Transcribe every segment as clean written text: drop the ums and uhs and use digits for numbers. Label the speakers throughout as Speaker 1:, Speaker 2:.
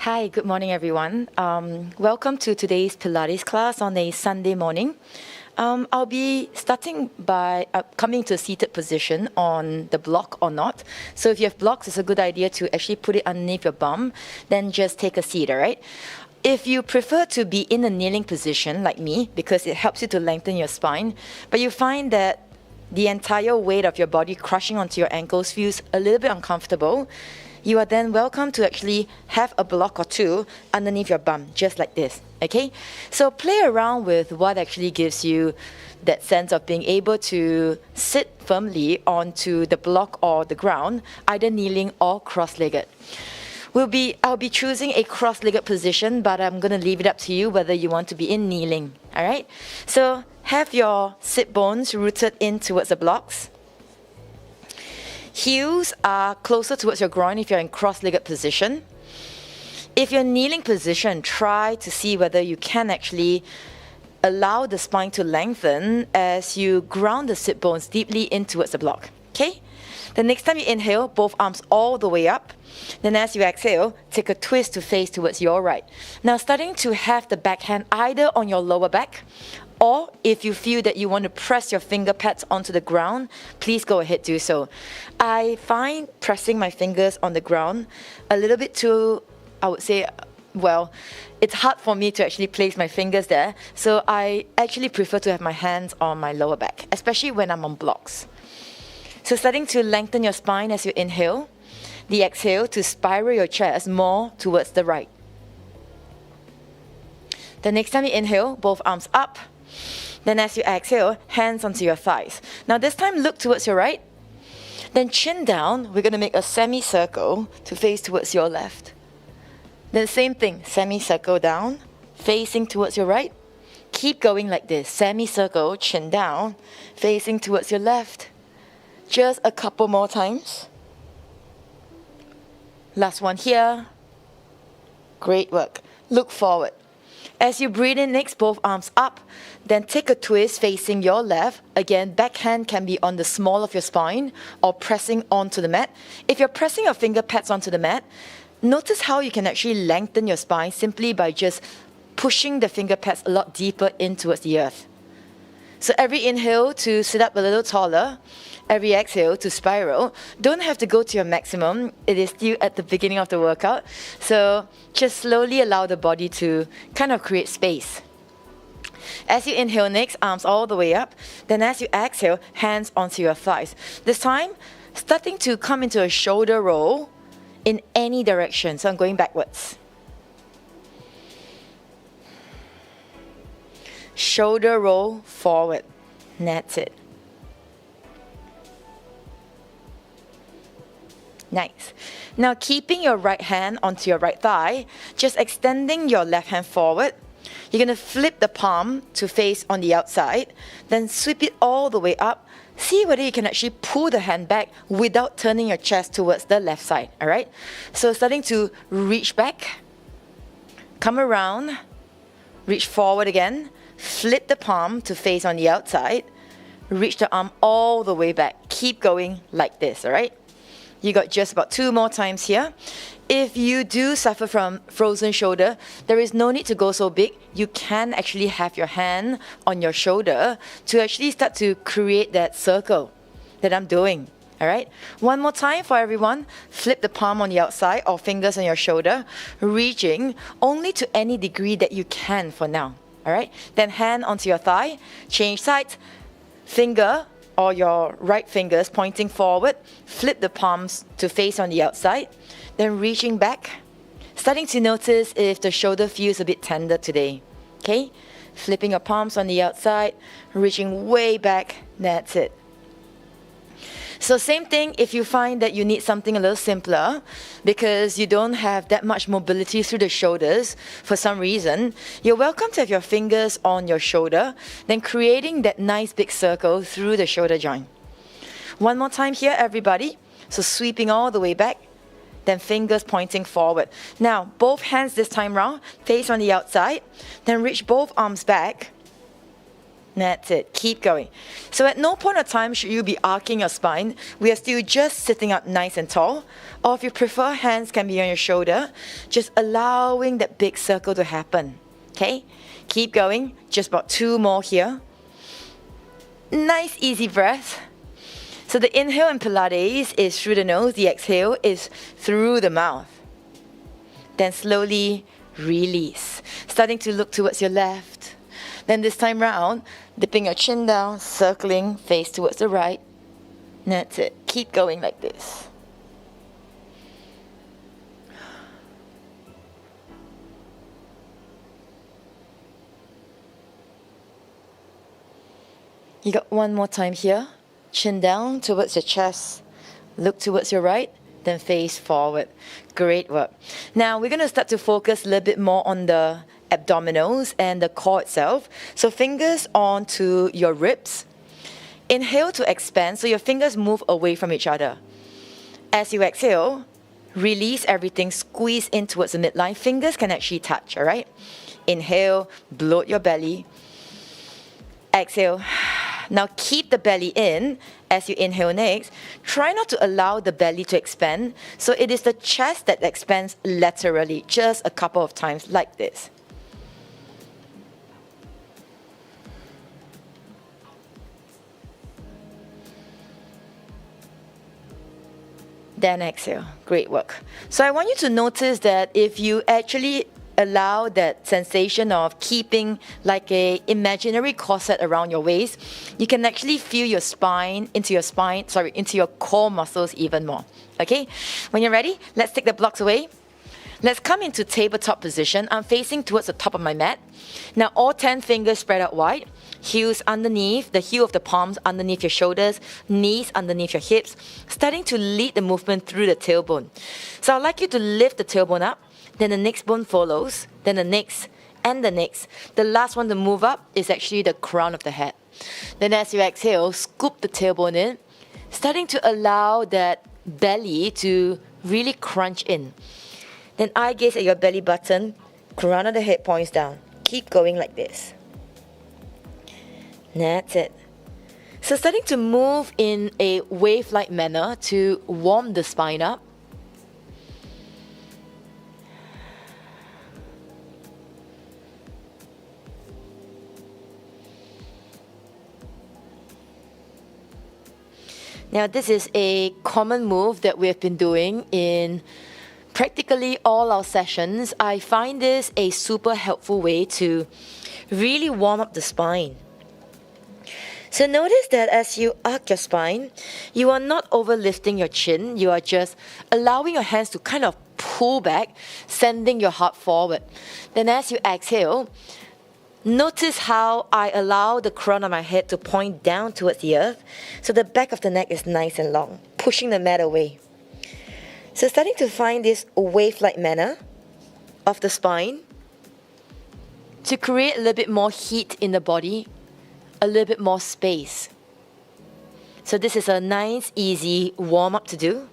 Speaker 1: Hi, good morning, everyone. Welcome to today's Pilates class on a Sunday morning. I'll be starting by coming to a seated position on the block or not. So if you have blocks, it's a good idea to actually put it underneath your bum, then just take a seat, all right? If you prefer to be in a kneeling position like me, because it helps you to lengthen your spine, but you find that the entire weight of your body crushing onto your ankles feels a little bit uncomfortable, you are then welcome to actually have a block or two underneath your bum, just like this, okay? So play around with what actually gives you that sense of being able to sit firmly onto the block or the ground, either kneeling or cross-legged. I'll be choosing a cross-legged position, but I'm going to leave it up to you whether you want to be in kneeling, all right? So have your sit bones rooted in towards the blocks. Heels are closer towards your groin if you're in cross-legged position. If you're in kneeling position, try to see whether you can actually allow the spine to lengthen as you ground the sit bones deeply in towards the block, okay? The next time you inhale, both arms all the way up. Then as you exhale, take a twist to face towards your right. Now starting to have the back hand either on your lower back, or if you feel that you want to press your finger pads onto the ground, please go ahead, do so. I find pressing my fingers on the ground a little bit too, I would say, well, it's hard for me to actually place my fingers there. So I actually prefer to have my hands on my lower back, especially when I'm on blocks. So starting to lengthen your spine as you inhale, the exhale to spiral your chest more towards the right. The next time you inhale, both arms up. Then as you exhale, hands onto your thighs. Now this time look towards your right. Then chin down, we're going to make a semicircle to face towards your left. Then same thing, semicircle down, facing towards your right. Keep going like this, semicircle, chin down, facing towards your left. Just a couple more times. Last one here. Great work. Look forward. As you breathe in next, both arms up, then take a twist facing your left. Again, back hand can be on the small of your spine or pressing onto the mat. If you're pressing your finger pads onto the mat, notice how you can actually lengthen your spine simply by just pushing the finger pads a lot deeper in towards the earth. So every inhale to sit up a little taller, every exhale to spiral. Don't have to go to your maximum. It is still at the beginning of the workout. So just slowly allow the body to kind of create space. As you inhale next, arms all the way up. Then as you exhale, hands onto your thighs. This time, starting to come into a shoulder roll in any direction. So I'm going backwards. Shoulder roll forward. That's it. Nice. Now keeping your right hand onto your right thigh, just extending your left hand forward. You're going to flip the palm to face on the outside, then sweep it all the way up. See whether you can actually pull the hand back without turning your chest towards the left side, all right? So starting to reach back, come around, reach forward again, flip the palm to face on the outside, reach the arm all the way back. Keep going like this, all right? You got just about 2 more times here. If you do suffer from frozen shoulder, there is no need to go so big. You can actually have your hand on your shoulder to actually start to create that circle that I'm doing. All right? One more time for everyone. Flip the palm on the outside or fingers on your shoulder, reaching only to any degree that you can for now. All right? Then hand onto your thigh, change sides, finger or your right fingers pointing forward, flip the palms to face on the outside, then reaching back, starting to notice if the shoulder feels a bit tender today, okay? Flipping your palms on the outside, reaching way back, that's it. So same thing if you find that you need something a little simpler because you don't have that much mobility through the shoulders for some reason, you're welcome to have your fingers on your shoulder, then creating that nice big circle through the shoulder joint. One more time here, everybody. So sweeping all the way back, then fingers pointing forward. Now, both hands this time round, face on the outside, then reach both arms back. That's it. Keep going. So at no point of time should you be arcing your spine. We are still just sitting up nice and tall. Or if you prefer, hands can be on your shoulder. Just allowing that big circle to happen. Okay? Keep going. Just about 2 more here. Nice, easy breath. So the inhale in Pilates is through the nose. The exhale is through the mouth. Then slowly release. Starting to look towards your left. Then this time round, dipping your chin down, circling, face towards the right. That's it. Keep going like this. You got one more time here. Chin down towards your chest. Look towards your right, then face forward. Great work. Now we're going to start to focus a little bit more on the abdominals and the core itself. So fingers onto your ribs. Inhale to expand, so your fingers move away from each other. As you exhale, release everything, squeeze in towards the midline. Fingers can actually touch, all right? Inhale, bloat your belly. Exhale. Now keep the belly in as you inhale next. Try not to allow the belly to expand. So it is the chest that expands laterally, just a couple of times like this. Then exhale. Great work. So I want you to notice that if you actually allow that sensation of keeping like a imaginary corset around your waist, you can actually feel your spine, into your core muscles even more. Okay? When you're ready, let's take the blocks away. Let's come into tabletop position. I'm facing towards the top of my mat. Now all 10 fingers spread out wide. Heels underneath, the heel of the palms underneath your shoulders, knees underneath your hips, starting to lead the movement through the tailbone. So I'd like you to lift the tailbone up, then the next bone follows, then the next, and the next. The last one to move up is actually the crown of the head. Then as you exhale, scoop the tailbone in, starting to allow that belly to really crunch in. Then eye gaze at your belly button, crown of the head points down. Keep going like this. That's it. So starting to move in a wave-like manner to warm the spine up. Now this is a common move that we have been doing in practically all our sessions. I find this a super helpful way to really warm up the spine. So notice that as you arc your spine, you are not overlifting your chin. You are just allowing your hands to kind of pull back, sending your heart forward. Then as you exhale, notice how I allow the crown of my head to point down towards the earth. So the back of the neck is nice and long, pushing the mat away. So starting to find this wave-like manner of the spine to create a little bit more heat in the body, a little bit more space. So this is a nice, easy warm-up to do.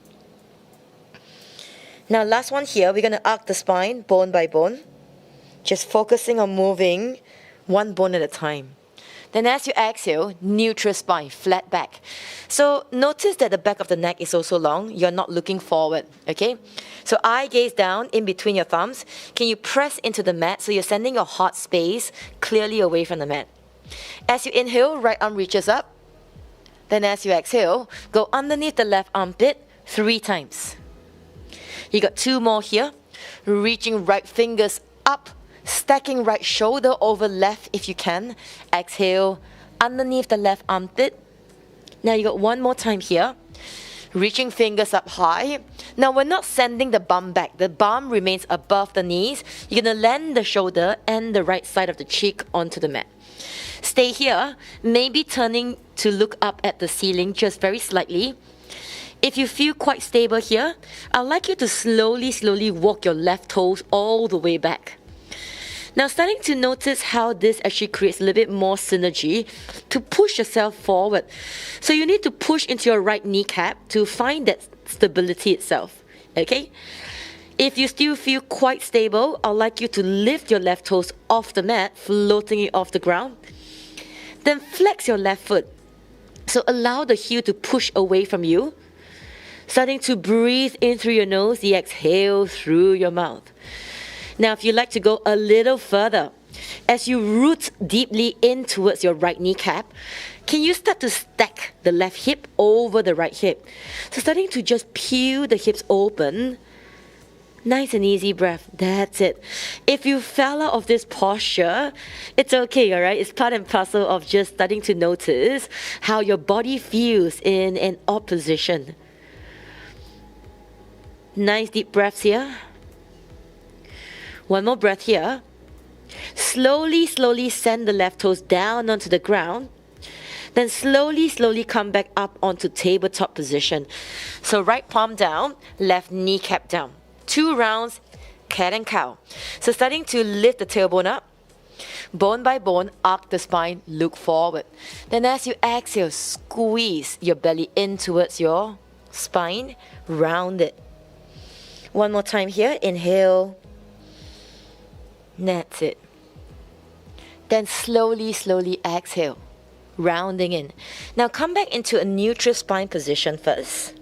Speaker 1: Now last one here, we're going to arc the spine bone by bone, just focusing on moving one bone at a time. Then as you exhale, neutral spine, flat back. So notice that the back of the neck is also long. You're not looking forward, okay? So eye gaze down in between your thumbs. Can you press into the mat so you're sending your heart space clearly away from the mat? As you inhale, right arm reaches up. Then as you exhale, go underneath the left armpit 3 times. You got 2 more here. Reaching right fingers up, stacking right shoulder over left if you can. Exhale, underneath the left armpit. Now you got 1 more time here. Reaching fingers up high. Now we're not sending the bum back. The bum remains above the knees. You're going to land the shoulder and the right side of the cheek onto the mat. Stay here, maybe turning to look up at the ceiling just very slightly. If you feel quite stable here, I'd like you to slowly walk your left toes all the way back. Now starting to notice how this actually creates a little bit more synergy to push yourself forward. So you need to push into your right kneecap to find that stability itself, okay? If you still feel quite stable, I'd like you to lift your left toes off the mat, floating it off the ground.
Speaker 2: Then flex your left foot. So allow the heel to push away from you. Starting to breathe in through your nose, the exhale through your mouth. Now, if you'd like to go a little further, as you root deeply in towards your right kneecap, can you start to stack the left hip over the right hip? So starting to just peel the hips open. Nice and easy breath. That's it. If you fell out of this posture, it's okay, all right? It's part and parcel of just starting to notice how your body feels in an odd position. Nice deep breaths here. One more breath here. Slowly send the left toes down onto the ground. Then slowly come back up onto tabletop position. So right palm down, left kneecap down. 2 rounds, cat and cow. So starting to lift the tailbone up. Bone by bone, arc the spine, look forward. Then as you exhale, squeeze your belly in towards your spine, round it. One more time here, inhale. That's it. Then slowly exhale, rounding in. Now come back into a neutral spine position first.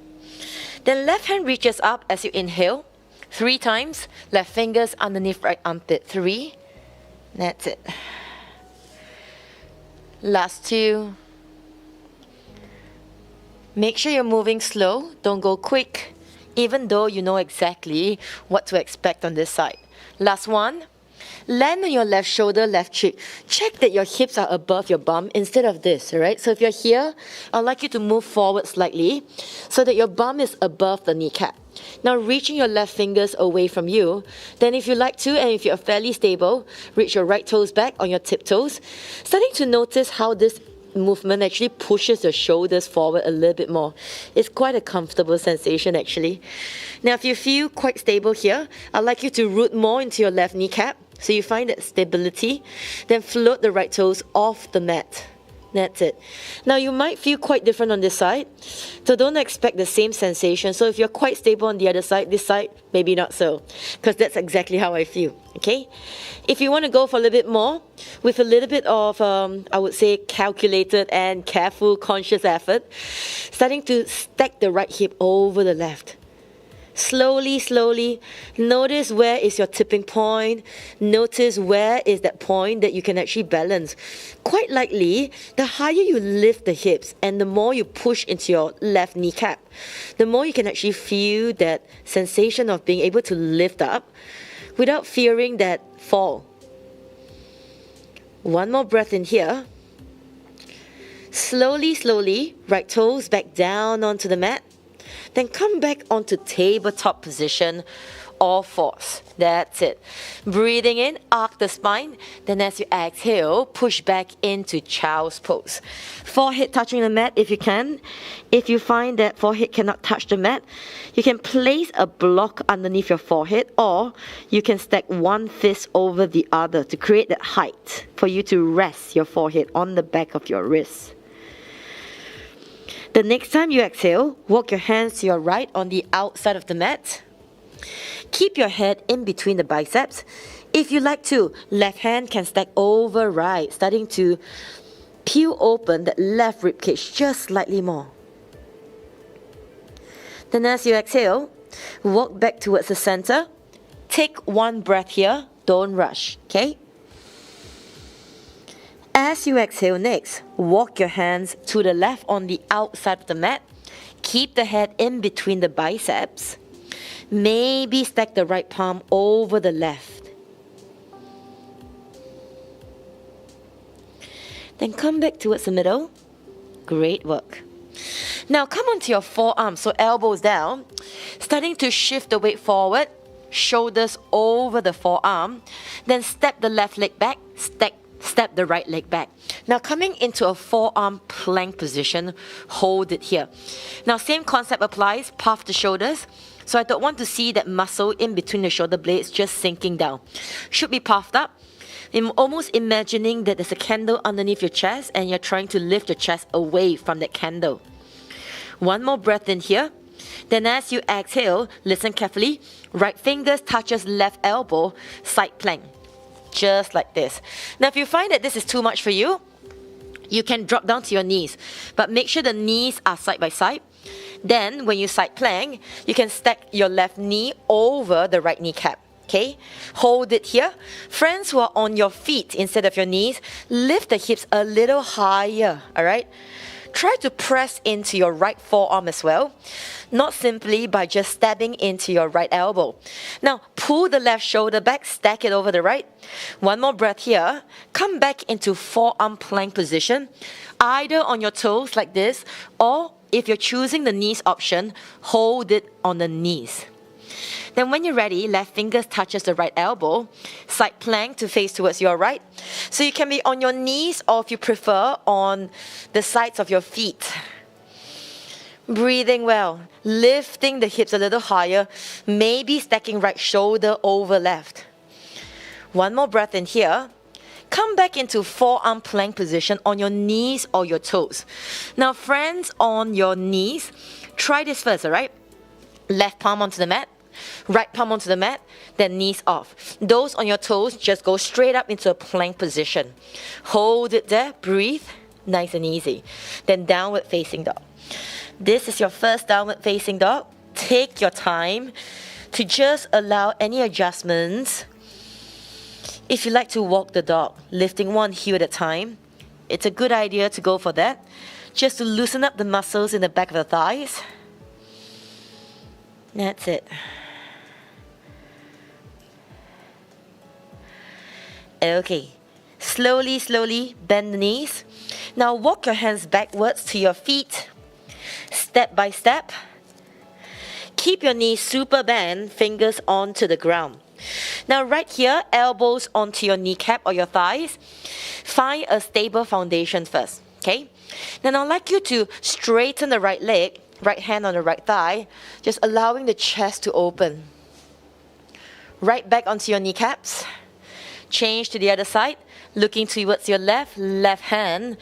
Speaker 2: Then left hand reaches up as you inhale. 3 times, left fingers underneath right armpit. 3. That's it. Last 2. Make sure you're moving slow. Don't go quick, even though you know exactly what to expect on this side. Last 1. Land on your left shoulder, left cheek. Check that your hips are above your bum instead of this, all right? So if you're here, I'd like you to move forward slightly so that your bum is above the kneecap. Now reaching your left fingers away from you. Then if you like to, and if you're fairly stable, reach your right toes back on your tiptoes. Starting to notice how this movement actually pushes your shoulders forward a little bit more. It's quite a comfortable sensation actually. Now if you feel quite stable here, I'd like you to root more into your left kneecap so you find that stability. Then float the right toes off the mat. That's it. Now you might feel quite different on this side, so don't expect the same sensation. So if you're quite stable on the other side, this side, maybe not so, because that's exactly how I feel, okay? If you want to go for a little bit more, with a little bit of, I would say, calculated and careful, conscious effort, starting to stack the right hip over the left. Slowly, notice where is your tipping point. Notice where is that point that you can actually balance. Quite likely, the higher you lift the hips and the more you push into your left kneecap, the more you can actually feel that sensation of being able to lift up without fearing that fall. One more breath in here. Slowly, right toes back down onto the mat. Then come back onto tabletop position, all 4s. That's it. Breathing in, arc the spine. Then as you exhale, push back into child's pose. Forehead touching the mat if you can. If you find that forehead cannot touch the mat, you can place a block underneath your forehead, or you can stack one fist over the other to create that height for you to rest your forehead on the back of your wrist. The next time you exhale, walk your hands to your right on the outside of the mat. Keep your head in between the biceps. If you like to, left hand can stack over right, starting to peel open that left rib cage just slightly more. Then as you exhale, walk back towards the center. Take 1 breath here, don't rush, okay? As you exhale next, walk your hands to the left on the outside of the mat. Keep the head in between the biceps. Maybe stack the right palm over the left. Then come back towards the middle. Great work. Now come onto your forearms, so elbows down. Starting to shift the weight forward, shoulders over the forearm. Then step the left leg back, step the right leg back. Now coming into a forearm plank position, hold it here. Now same concept applies, puff the shoulders. So I don't want to see that muscle in between the shoulder blades just sinking down. Should be puffed up. I'm almost imagining that there's a candle underneath your chest and you're trying to lift your chest away from that candle. One more breath in here. Then as you exhale, listen carefully. Right fingers touches left elbow, side plank. Just like this. Now if you find that this is too much for you, You can drop down to your knees, but make sure the knees are side by side. Then, when you side plank, you can stack your left knee over the right kneecap. Okay, hold it here. Friends who are on your feet instead of your knees, lift the hips a little higher, all right? Try to press into your right forearm as well, not simply by just stabbing into your right elbow. Now, pull the left shoulder back, stack it over the right. One more breath here. Come back into forearm plank position, either on your toes like this, or if you're choosing the knees option, hold it on the knees. Then when you're ready, left fingers touches the right elbow, side plank to face towards your right. So you can be on your knees, or if you prefer, on the sides of your feet. Breathing well, lifting the hips a little higher, maybe stacking right shoulder over left. One more breath in here. Come back into forearm plank position on your knees or your toes. Now friends on your knees, try this first, all right? Left palm onto the mat. Right palm onto the mat, then knees off. Those on your toes, just go straight up into a plank position. Hold it there, breathe, nice and easy. Then downward facing dog. This is your first downward facing dog. Take your time to just allow any adjustments. If you like to walk the dog, lifting one heel at a time, it's a good idea to go for that. Just to loosen up the muscles in the back of the thighs. That's it. Okay, slowly bend the knees. Now walk your hands backwards to your feet, step by step. Keep your knees super bent, fingers onto the ground. Now right here, elbows onto your kneecap or your thighs. Find a stable foundation first, okay? Then I'd like you to straighten the right leg, right hand on the right thigh, just allowing the chest to open. Right back onto your kneecaps. Change to the other side, looking towards your left hand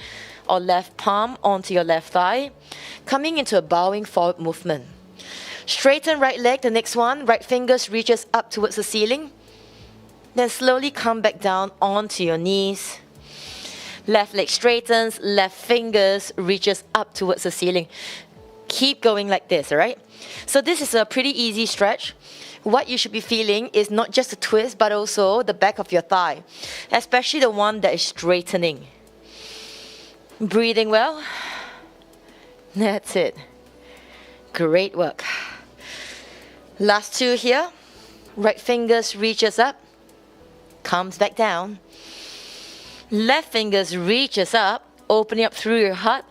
Speaker 2: or left palm onto your left thigh, coming into a bowing forward movement. Straighten right leg, the next one, right fingers reaches up towards the ceiling. Then slowly come back down onto your knees. Left leg straightens, left fingers reaches up towards the ceiling. Keep going like this, all right? So this is a pretty easy stretch. What you should be feeling is not just a twist, but also the back of your thigh, especially the one that is straightening. Breathing well. That's it. Great work. Last two here. Right fingers reaches up, comes back down. Left fingers reaches up, opening up through your heart.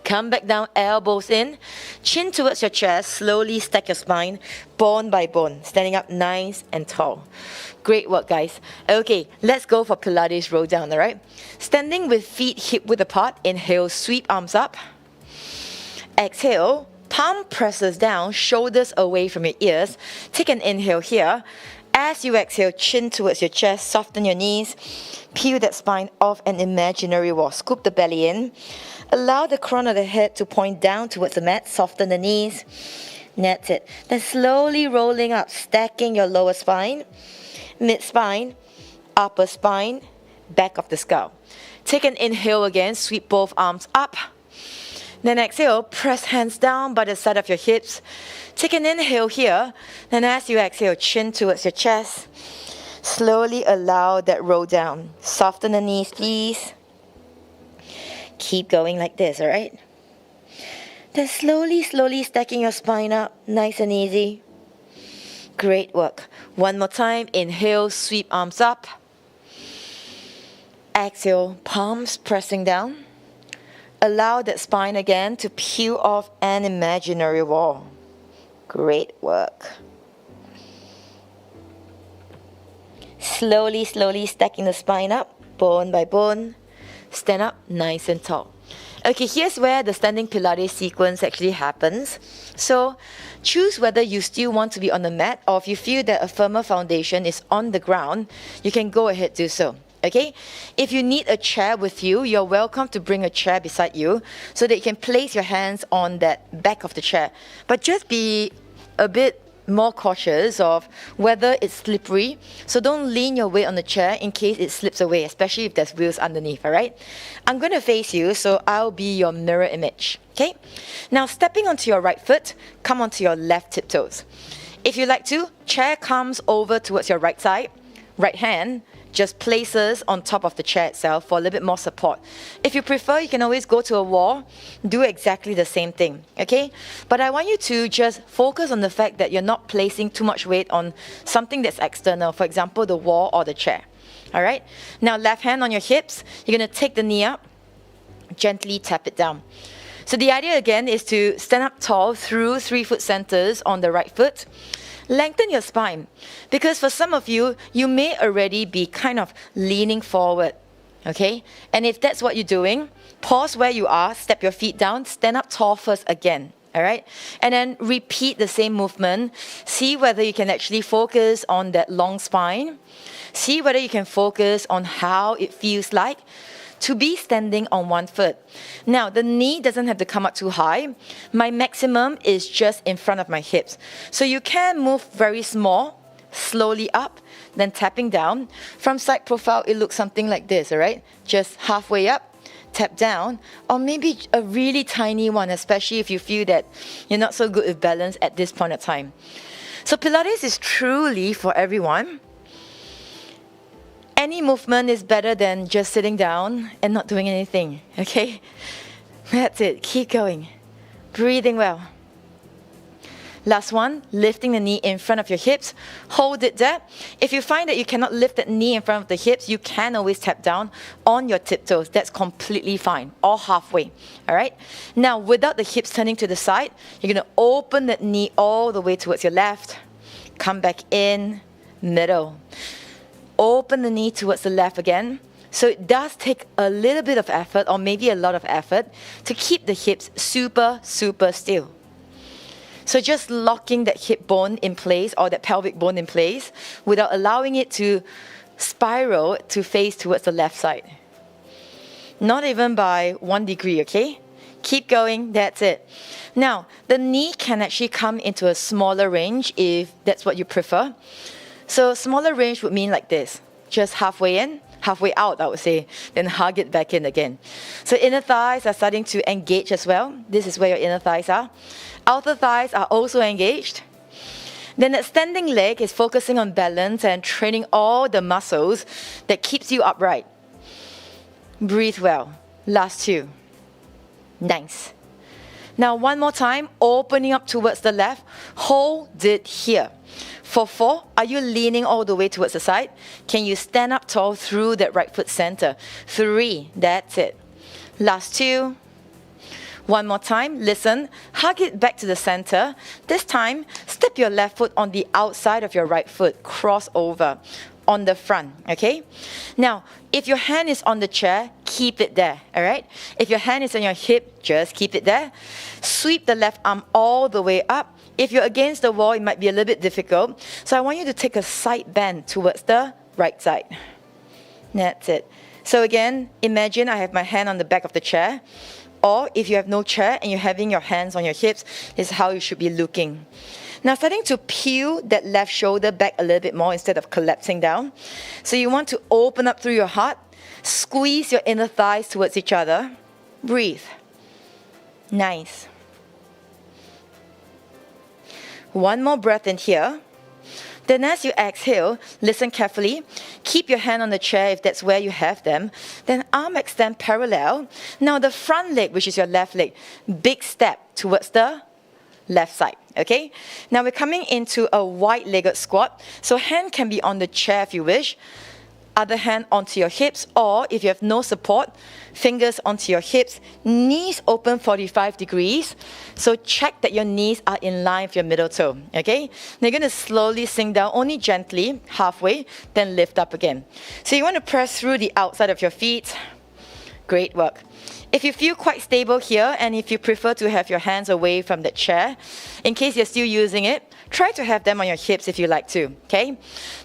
Speaker 2: Come back down, elbows in, chin towards your chest, slowly stack your spine, bone by bone, standing up nice and tall. Great work, guys. Okay, let's go for Pilates roll down, all right? Standing with feet hip width apart, inhale, sweep arms up. Exhale, palm presses down, shoulders away from your ears. Take an inhale here. As you exhale, chin towards your chest, soften your knees, peel that spine off an imaginary wall, scoop the belly in. Allow the crown of the head to point down towards the mat, soften the knees. That's it. Then slowly rolling up, stacking your lower spine, mid-spine, upper spine, back of the skull. Take an inhale again, sweep both arms up. Then exhale, press hands down by the side of your hips. Take an inhale here. Then as you exhale, chin towards your chest. Slowly allow that roll down. Soften the knees, please. Keep going like this, all right? Then slowly stacking your spine up, nice and easy. Great work. One more time. Inhale, sweep arms up. Exhale, palms pressing down. Allow that spine again to peel off an imaginary wall. Great work. Slowly stacking the spine up, bone by bone. Stand up nice and tall. Okay, here's where the standing Pilates sequence actually happens. So choose whether you still want to be on the mat, or if you feel that a firmer foundation is on the ground, you can go ahead do so. Okay? If you need a chair with you, you're welcome to bring a chair beside you so that you can place your hands on that back of the chair. But just be a bit
Speaker 1: more cautious of whether it's slippery. So don't lean your weight on the chair in case it slips away, especially if there's wheels underneath, all right? I'm going to face you, so I'll be your mirror image, okay? Now, stepping onto your right foot, come onto your left tiptoes. If you like to, chair comes over towards your right side, right hand just places on top of the chair itself for a little bit more support. If you prefer, you can always go to a wall, do exactly the same thing, okay? But I want you to just focus on the fact that you're not placing too much weight on something that's external, for example, the wall or the chair, all right? Now, left hand on your hips, you're gonna take the knee up, gently tap it down. So the idea again is to stand up tall through 3 foot centers on the right foot. Lengthen your spine, because for some of you, you may already be kind of leaning forward, okay? And if that's what you're doing, pause where you are, step your feet down, stand up tall first again, all right? And then repeat the same movement. See whether you can actually focus on that long spine. See whether you can focus on how it feels like to be standing on one foot. Now, the knee doesn't have to come up too high. My maximum is just in front of my hips. So you can move very small, slowly up, then tapping down. From side profile, it looks something like this, all right? Just halfway up, tap down, or maybe a really tiny one, especially if you feel that you're not so good with balance at this point of time. So Pilates is truly for everyone. Any movement is better than just sitting down and not doing anything, okay? That's it, keep going. Breathing well. Last one, lifting the knee in front of your hips. Hold it there. If you find that you cannot lift that knee in front of the hips, you can always tap down on your tiptoes. That's completely fine, or halfway, all right? Now, without the hips turning to the side, you're gonna open that knee all the way towards your left. Come back in, middle. Open the knee towards the left again. So it does take a little bit of effort, or maybe a lot of effort, to keep the hips super, super still. So just locking that hip bone in place, or that pelvic bone in place, without allowing it to spiral to face towards the left side. Not even by 1 degree, okay? Keep going, that's it. Now, the knee can actually come into a smaller range if that's what you prefer. So smaller range would mean like this, just halfway in, halfway out, I would say, then hug it back in again. So inner thighs are starting to engage as well. This is where your inner thighs are. Outer thighs are also engaged. Then that standing leg is focusing on balance and training all the muscles that keeps you upright. Breathe well. Last 2. Nice. Now one more time, opening up towards the left. Hold it here. For 4, are you leaning all the way towards the side? Can you stand up tall through that right foot center? 3, that's it. Last 2. One more time, listen, hug it back to the center. This time, step your left foot on the outside of your right foot, cross over on the front, okay? Now, if your hand is on the chair, keep it there, all right? If your hand is on your hip, just keep it there. Sweep the left arm all the way up. If you're against the wall, it might be a little bit difficult. So I want you to take a side bend towards the right side. That's it. So again, imagine I have my hand on the back of the chair. Or if you have no chair and you're having your hands on your hips, this is how you should be looking. Now starting to peel that left shoulder back a little bit more instead of collapsing down. So you want to open up through your heart, squeeze your inner thighs towards each other. Breathe. Nice. One more breath in here. Then as you exhale, listen carefully. Keep your hand on the chair if that's where you have them. Then arm extend parallel. Now the front leg, which is your left leg, big step towards the left side, okay? Now we're coming into a wide-legged squat. So hand can be on the chair if you wish. Other hand onto your hips, or if you have no support, fingers onto your hips, knees open 45 degrees. So check that your knees are in line with your middle toe, okay? Now you're going to slowly sink down, only gently, halfway, then lift up again. So you want to press through the outside of your feet. Great work. If you feel quite stable here, and if you prefer to have your hands away from the chair, in case you're still using it, try to have them on your hips if you like to, okay?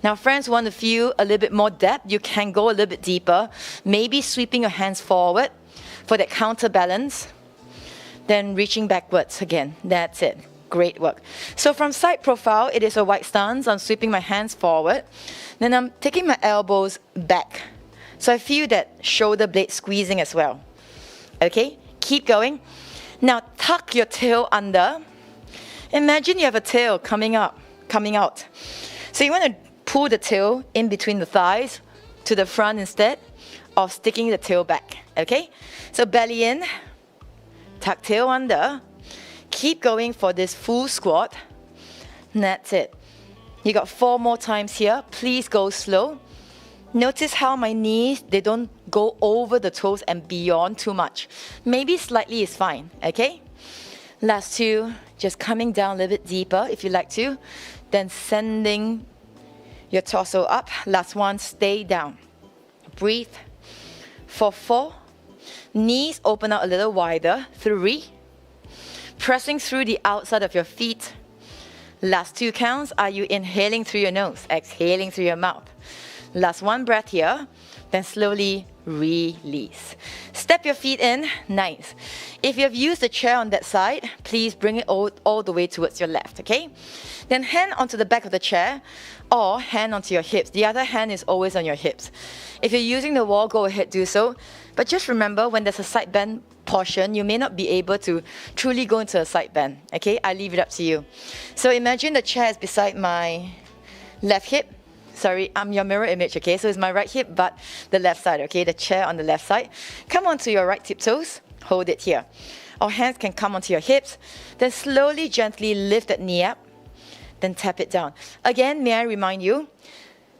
Speaker 1: Now, friends, want to feel a little bit more depth, you can go a little bit deeper, maybe sweeping your hands forward for that counterbalance, then reaching backwards again. That's it. Great work. So from side profile, it is a wide stance. I'm sweeping my hands forward. Then I'm taking my elbows back. So I feel that shoulder blade squeezing as well. Okay, keep going. Now tuck your tail under. Imagine you have a tail coming out. So you want to pull the tail in between the thighs to the front instead of sticking the tail back. Okay, so belly in, tuck tail under. Keep going for this full squat. And that's it. You got 4 more times here. Please go slow. Notice how my knees, they don't go over the toes and beyond too much. Maybe slightly is fine, okay? Last 2, just coming down a little bit deeper if you like to. Then sending your torso up. Last 1, stay down. Breathe. For 4, knees open out a little wider. 3, pressing through the outside of your feet. Last 2 counts. Are you inhaling through your nose? Exhaling through your mouth. Last 1 breath here. Then slowly release. Step your feet in. Nice. If you have used the chair on that side, please bring it all the way towards your left, okay? Then hand onto the back of the chair or hand onto your hips. The other hand is always on your hips. If you're using the wall, go ahead, do so. But just remember, when there's a side bend portion, you may not be able to truly go into a side bend, okay? I leave it up to you. So imagine the chair is beside my left hip. Sorry, I'm your mirror image, okay? So it's my right hip, but the left side, okay? The chair on the left side. Come onto your right tiptoes. Hold it here. Our hands can come onto your hips. Then slowly, gently lift that knee up. Then tap it down. Again, may I remind you,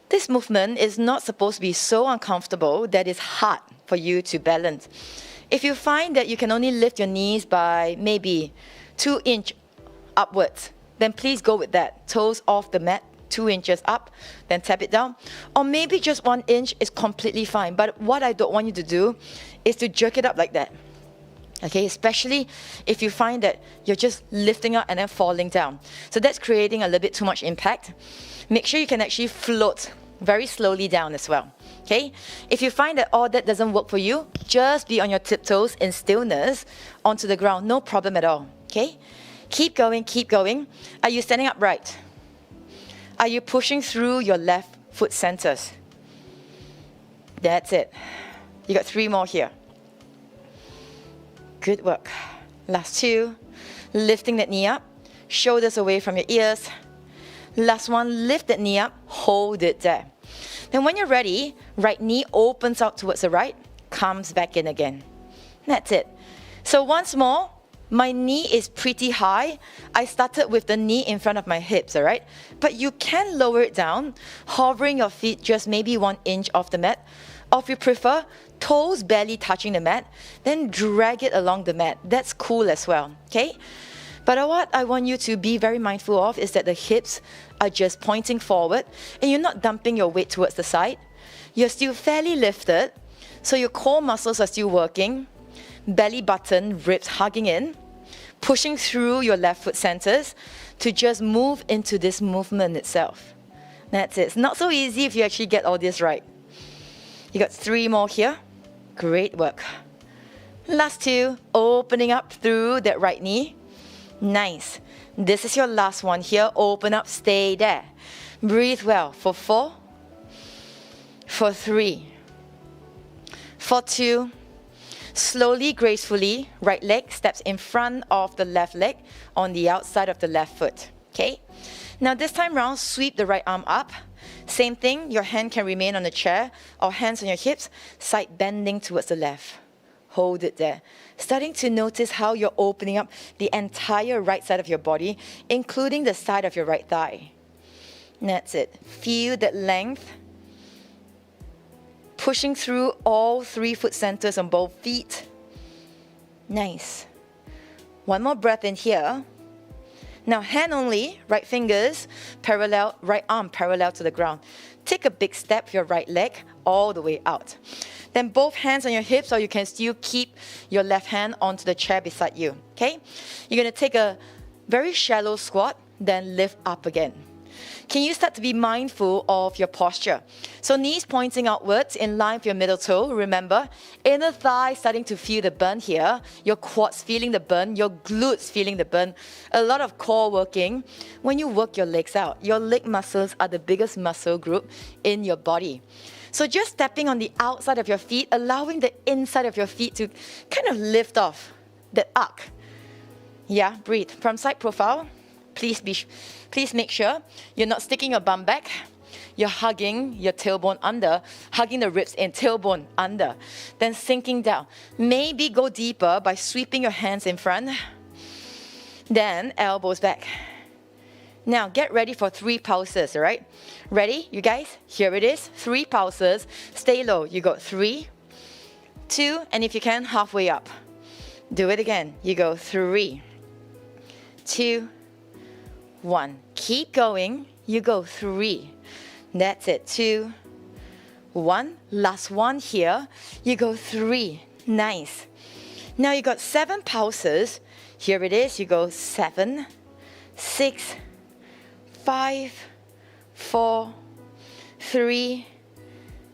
Speaker 1: this movement is not supposed to be so uncomfortable that it's hard for you to balance. If you find that you can only lift your knees by maybe 2 inches upwards, then please go with that. Toes off the mat, 2 inches up, then tap it down. Or maybe just 1 inch is completely fine. But what I don't want you to do is to jerk it up like that. Okay, especially if you find that you're just lifting up and then falling down. So that's creating a little bit too much impact. Make sure you can actually float very slowly down as well. Okay, if you find that all that doesn't work for you, just be on your tiptoes in stillness onto the ground. No problem at all. Okay, keep going, keep going. Are you standing upright? Are you pushing through your left foot centers? That's it. You got 3 more here. Good work. Last 2. Lifting that knee up. Shoulders away from your ears. Last 1. Lift that knee up. Hold it there. Then when you're ready, right knee opens out towards the right. Comes back in again. That's it. So once more. My knee is pretty high. I started with the knee in front of my hips, all right? But you can lower it down, hovering your feet just maybe 1 inch off the mat. Or if you prefer, toes barely touching the mat, then drag it along the mat. That's cool as well, okay? But what I want you to be very mindful of is that the hips are just pointing forward and you're not dumping your weight towards the side. You're still fairly lifted, so your core muscles are still working. Belly button, ribs hugging in, pushing through your left foot centers to just move into this movement itself. That's it. It's not so easy if you actually get all this right. You got 3 more here. Great work. Last 2, opening up through that right knee. Nice. This is your last one here. Open up, stay there. Breathe well for 4, for 3, for 2, slowly, gracefully, right leg steps in front of the left leg on the outside of the left foot. Okay? Now this time round, sweep the right arm up. Same thing, your hand can remain on the chair or hands on your hips, side bending towards the left. Hold it there. Starting to notice how you're opening up the entire right side of your body, including the side of your right thigh. That's it. Feel that length. Pushing through all 3 foot centers on both feet. Nice. 1 more breath in here. Now hand only, right fingers parallel, right arm parallel to the ground. Take a big step, your right leg all the way out. Then both hands on your hips, or you can still keep your left hand onto the chair beside you. Okay? You're going to take a very shallow squat, then lift up again. can you start to be mindful of your posture? So knees pointing outwards in line with your middle toe. Remember, inner thigh starting to feel the burn here. Your quads feeling the burn. Your glutes feeling the burn. A lot of core working. When you work your legs out, your leg muscles are the biggest muscle group in your body. So just stepping on the outside of your feet, allowing the inside of your feet to kind of lift off, that arc. Yeah, breathe. From side profile, please make sure you're not sticking your bum back. You're hugging your tailbone under, hugging the ribs in, tailbone under. Then sinking down. Maybe go deeper by sweeping your hands in front. Then elbows back. Now get ready for 3 pulses, all right? Ready, you guys? Here it is. 3 pulses. Stay low. You go 3, 2, and if you can, halfway up. Do it again. You go 3, 2, 1. Keep going. You go 3. That's it. 2, 1. Last one here. You go 3. Nice. Now you got 7 pulses. Here it is. You go 7, 6, 5, 4, 3,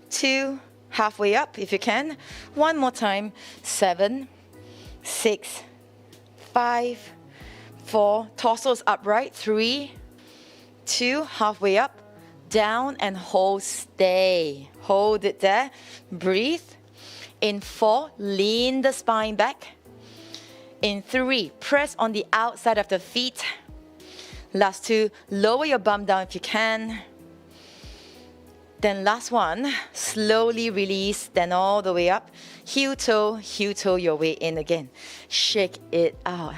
Speaker 1: 2. Halfway up if you can. One more time. 7, 6, 5, 4. Torso's upright. 3, 2. Halfway up. Down and hold. Stay. Hold it there. Breathe. In 4, lean the spine back. In 3, press on the outside of the feet. Last 2, lower your bum down if you can. Then last one, slowly release, then all the way up. Heel toe your way in again. Shake it out.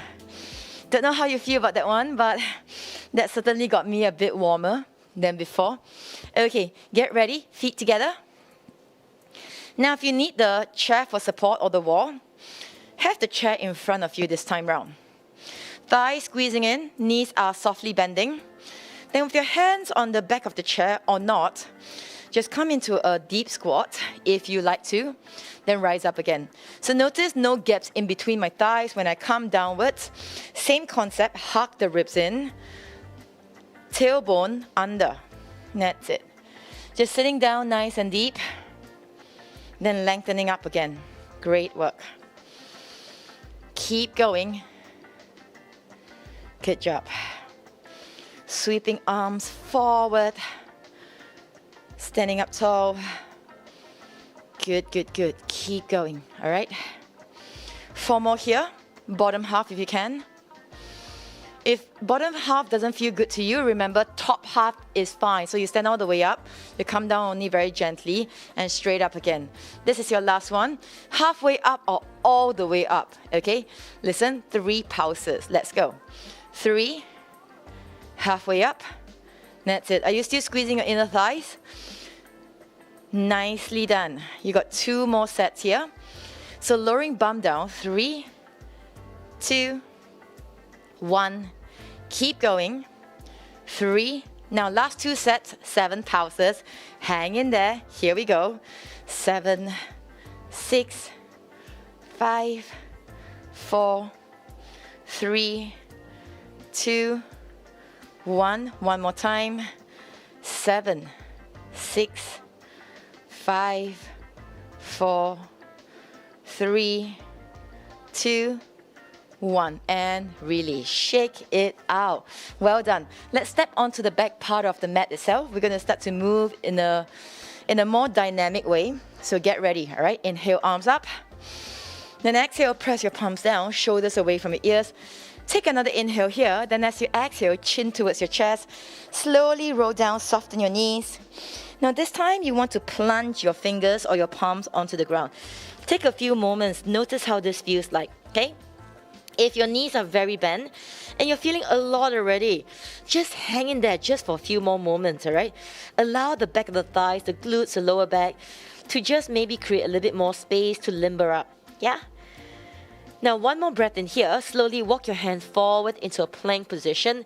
Speaker 1: Don't know how you feel about that one, but that certainly got me a bit warmer than before. Okay, get ready, feet together. Now if you need the chair for support or the wall, have the chair in front of you this time round. Thighs squeezing in, knees are softly bending. Then with your hands on the back of the chair or not, just come into a deep squat if you like to, then rise up again. So notice no gaps in between my thighs when I come downwards. Same concept, hug the ribs in, tailbone under. That's it. Just sitting down nice and deep, then lengthening up again. Great work. Keep going. Good job. Sweeping arms forward. Standing up tall. Good, good, good. Keep going, all right? 4 more here. Bottom half if you can. If bottom half doesn't feel good to you, remember top half is fine. So you stand all the way up. You come down only very gently and straight up again. This is your last one. Halfway up or all the way up, okay? Listen, 3 pulses. Let's go. 3, halfway up. That's it. Are you still squeezing your inner thighs? Nicely done. You got 2 more sets here. So lowering bum down. 3, 2, 1. Keep going. 3. Now last 2 sets, 7 pulses. Hang in there. Here we go. 7, 6, 5, 4, 3, 2, 1. One more time. 7, 6, 5, 4, 3, 2, 1. And release. Shake it out. Well done. Let's step onto the back part of the mat itself. We're going to start to move in a more dynamic way. So get ready, all right? Inhale, arms up. Then exhale, press your palms down, shoulders away from your ears. Take another inhale here. Then as you exhale, chin towards your chest. Slowly roll down, soften your knees. Now this time you want to plunge your fingers or your palms onto the ground. Take a few moments. Notice how this feels like, okay? If your knees are very bent and you're feeling a lot already, just hang in there just for a few more moments, all right? Allow the back of the thighs, the glutes, the lower back to just maybe create a little bit more space to limber up, yeah? Now, one more breath in here. Slowly walk your hands forward into a plank position.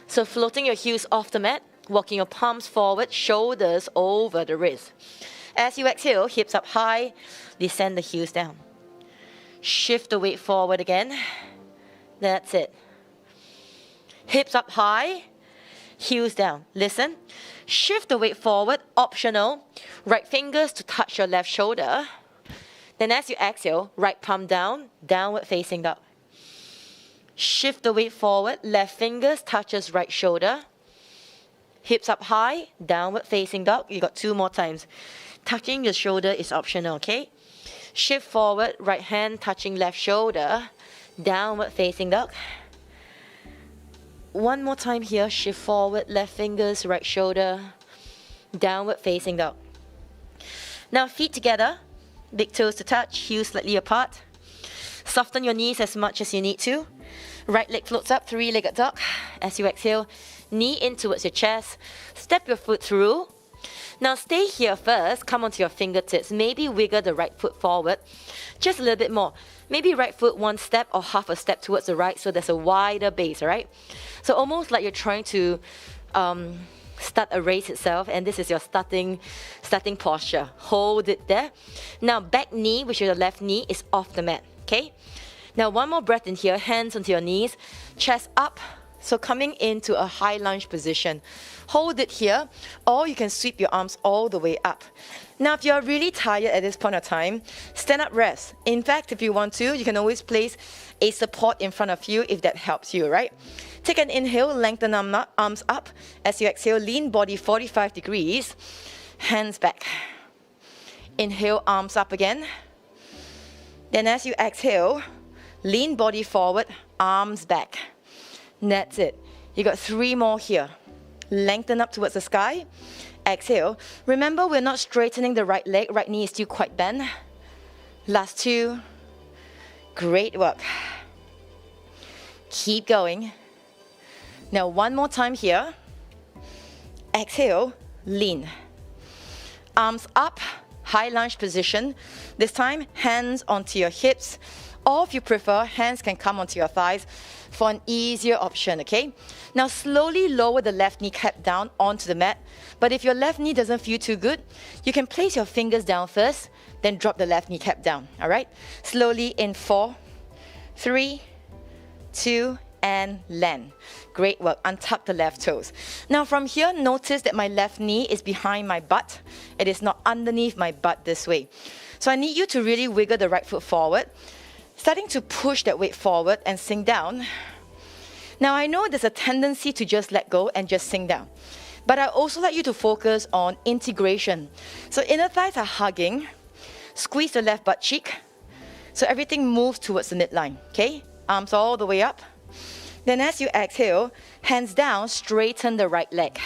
Speaker 1: So floating your heels off the mat, walking your palms forward, shoulders over the wrist. As you exhale, hips up high, descend the heels down. Shift the weight forward again. That's it. Hips up high,
Speaker 2: heels down. Listen. Shift the weight forward, optional. Right fingers to touch your left shoulder. Then as you exhale, right palm down, downward facing dog. Shift the weight forward, left fingers touches right shoulder. Hips up high, downward facing dog. You got 2 more times. Touching your shoulder is optional, okay? Shift forward, right hand touching left shoulder, downward facing dog. 1 more time here, shift forward, left fingers, right shoulder, downward facing dog. Now feet together, big toes to touch, heels slightly apart. Soften your knees as much as you need to. Right leg floats up, 3-legged dog. As you exhale, knee in towards your chest. Step your foot through. Now stay here first, come onto your fingertips. Maybe wiggle the right foot forward, just a little bit more. Maybe right foot 1 step or half a step towards the right so there's a wider base, alright? So almost like you're trying to start a race itself, and this is your starting posture. Hold it there. Now back knee, which is your left knee, is off the mat, okay? Now 1 more breath in here, hands onto your knees, chest up. So coming into a high lunge position. Hold it here, or you can sweep your arms all the way up. Now, if you're really tired at this point of time, stand up rest. In fact, if you want to, you can always place a support in front of you if that helps you, right? Take an inhale, lengthen arms up. As you exhale, lean body 45 degrees, hands back. Inhale, arms up again. Then as you exhale, lean body forward, arms back. That's it. You got 3 more here. Lengthen up towards the sky. Exhale. Remember, we're not straightening the right leg. Right knee is still quite bent. Last 2. Great work. Keep going. Now 1 more time here. Exhale, lean. Arms up, high lunge position. This time, hands onto your hips. Or if you prefer, hands can come onto your thighs for an easier option, okay? Now slowly lower the left kneecap down onto the mat. But if your left knee doesn't feel too good, you can place your fingers down first, then drop the left kneecap down, all right? Slowly in 4, 3, 2, and land. Great work. Untuck the left toes. Now from here, notice that my left knee is behind my butt. It is not underneath my butt this way. So I need you to really wiggle the right foot forward, starting to push that weight forward and sink down. Now I know there's a tendency to just let go and just sink down, but I also like you to focus on integration. So inner thighs are hugging. Squeeze the left butt cheek so everything moves towards the midline, okay? Arms all the way up. Then as you exhale, hands down, straighten the right leg.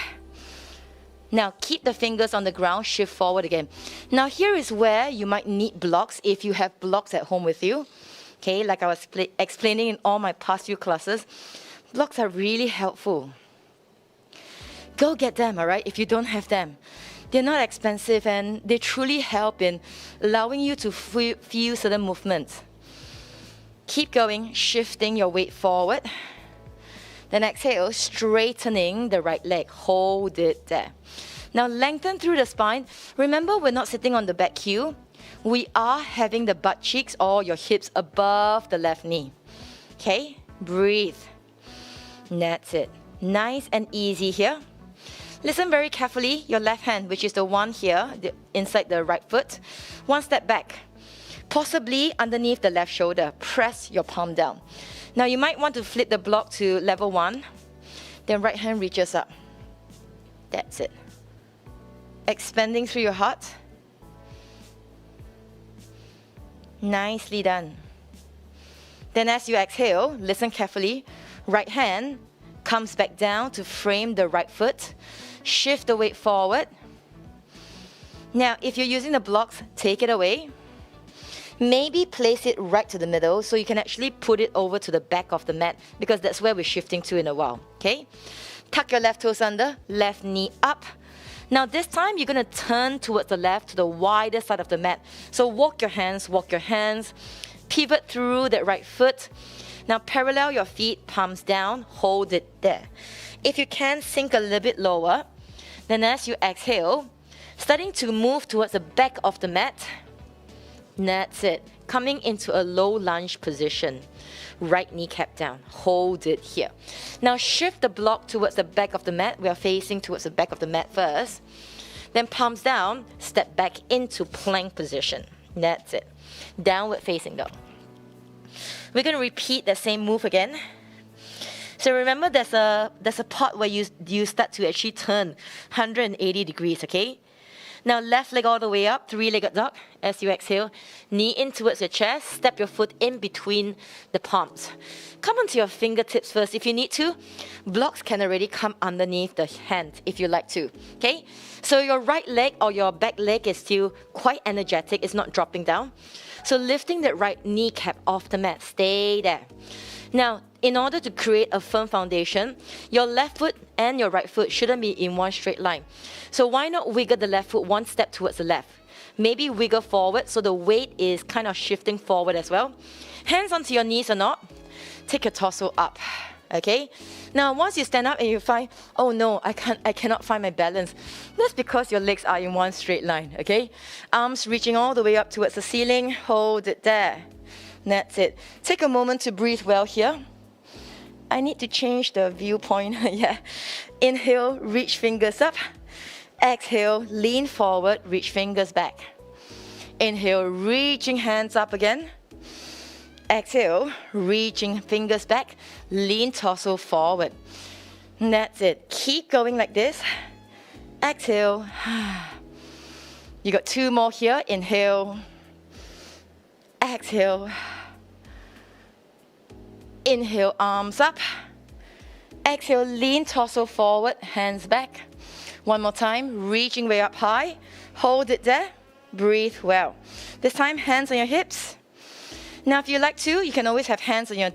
Speaker 2: Now keep the fingers on the ground, shift forward again. Now here is where you might need blocks if you have blocks at home with you. Okay, like I was explaining in all my past few classes, blocks are really helpful. Go get them, all right, if you don't have them. They're not expensive and they truly help in allowing you to feel certain movements. Keep going, shifting your weight forward. Then exhale, straightening the right leg. Hold it there. Now lengthen through the spine. Remember, we're not sitting on the back heel. We are having the butt cheeks or your hips above the left knee. Okay, breathe. That's it. Nice and easy here. Listen very carefully. Your left hand, which is the one here, inside the right foot. 1 step back. Possibly underneath the left shoulder. Press your palm down. Now you might want to flip the block to level 1. Then right hand reaches up. That's it. Expanding through your heart. Nicely done. Then as you exhale, listen carefully. Right hand comes back down to frame the right foot. Shift the weight forward. Now, if you're using the blocks, take it away. Maybe place it right to the middle so you can actually put it over to the back of the mat because that's where we're shifting to in a while, okay? Tuck your left toes under, left knee up. Now this time you're going to turn towards the left to the wider side of the mat. So walk your hands, pivot through that right foot. Now parallel your feet, palms down, hold it there. If you can, sink a little bit lower. Then as you exhale, starting to move towards the back of the mat, That's it. Coming into a low lunge position. Right kneecap down. Hold it here. Now shift the block towards the back of the mat. We are facing towards the back of the mat first. Then palms down, step back into plank position. That's it. Downward facing dog. We're going to repeat the same move again. So remember there's a part where you start to actually turn 180 degrees, okay? Now left leg all the way up, three-legged dog. As you exhale, knee in towards your chest, step your foot in between the palms. Come onto your fingertips first if you need to. Blocks can already come underneath the hand if you like to, okay? So your right leg or your back leg is still quite energetic, it's not dropping down. So lifting that right kneecap off the mat, stay there. Now, in order to create a firm foundation, your left foot and your right foot shouldn't be in one straight line. So why not wiggle the left foot one step towards the left? Maybe wiggle forward so the weight is kind of shifting forward as well. Hands onto your knees or not. Take your torso up, okay? Now, once you stand up and you find, oh no, I cannot find my balance. That's because your legs are in one straight line, okay? Arms reaching all the way up towards the ceiling. Hold it there. That's it. Take a moment to breathe well here. I need to change the viewpoint. Yeah. Inhale, reach fingers up. Exhale, lean forward, reach fingers back. Inhale, reaching hands up again. Exhale, reaching fingers back. Lean torso forward. That's it. Keep going like this. Exhale. You got two more here. Inhale. Exhale. Inhale, arms up. Exhale, lean torso forward, hands back. One more time, reaching way up high. Hold it there. Breathe well. This time, hands on your hips. Now, if you like to, you can always have hands on your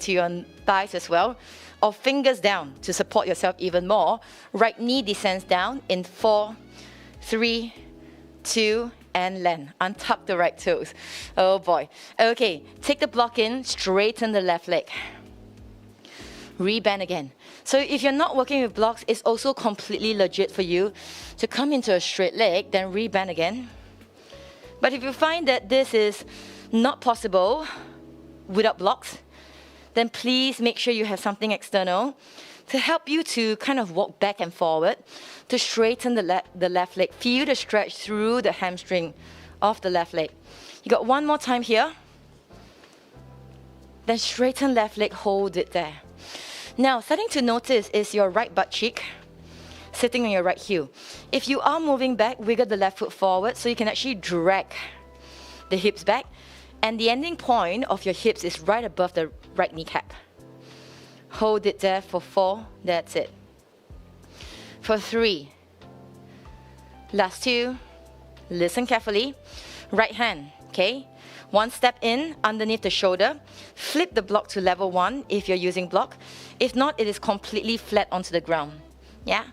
Speaker 2: thighs as well, or fingers down to support yourself even more. Right knee descends down in 4, 3, 2, and land. Untuck the right toes. Oh boy. Okay, take the block in, straighten the left leg. Rebend again. So if you're not working with blocks, it's also completely legit for you to come into a straight leg, then rebend again. But if you find that this is not possible without blocks, then please make sure you have something external to help you to kind of walk back and forward, to straighten the left leg. Feel the stretch through the hamstring of the left leg. You got one more time here. Then straighten left leg, hold it there. Now, something to notice is your right butt cheek sitting on your right heel. If you are moving back, wiggle the left foot forward so you can actually drag the hips back. And the ending point of your hips is right above the right kneecap. Hold it there for 4. That's it. For 3. Last 2. Listen carefully. Right hand, okay? One step in underneath the shoulder. Flip the block to level 1 if you're using block. If not, it is completely flat onto the ground. Yeah?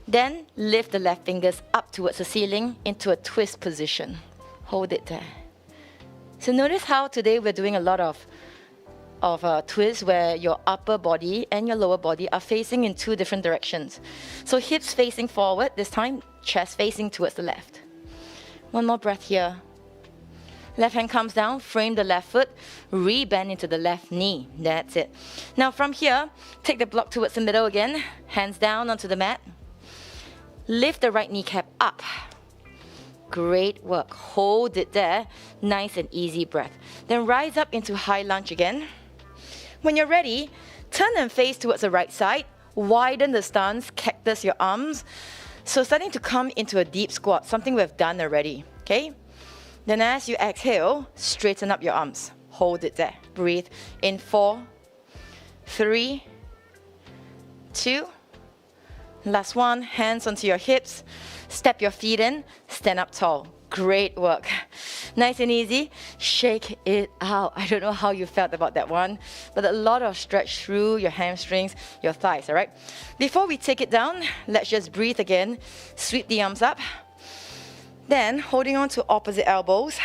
Speaker 2: Then lift the left fingers up towards the ceiling into a twist position. Hold it there. So notice how today we're doing a lot of twists where your upper body and your lower body are facing in 2 different directions. So hips facing forward, this time chest facing towards the left. One more breath here. Left hand comes down, frame the left foot, rebend into the left knee. That's it. Now from here, take the block towards the middle again, hands down onto the mat. Lift the right kneecap up. Great work. Hold it there. Nice and easy breath. Then rise up into high lunge again. When you're ready, turn and face towards the right side. Widen the stance, cactus your arms. So starting to come into a deep squat, something we've done already. Okay? Then as you exhale, straighten up your arms. Hold it there. Breathe in 4, 3, 2. Last one, hands onto your hips. Step your feet in, stand up tall. Great work. Nice and easy. Shake it out. I don't know how you felt about that one, but a lot of stretch through your hamstrings, your thighs, all right? Before we take it down, let's just breathe again. Sweep the arms up. Then, holding on to opposite elbows,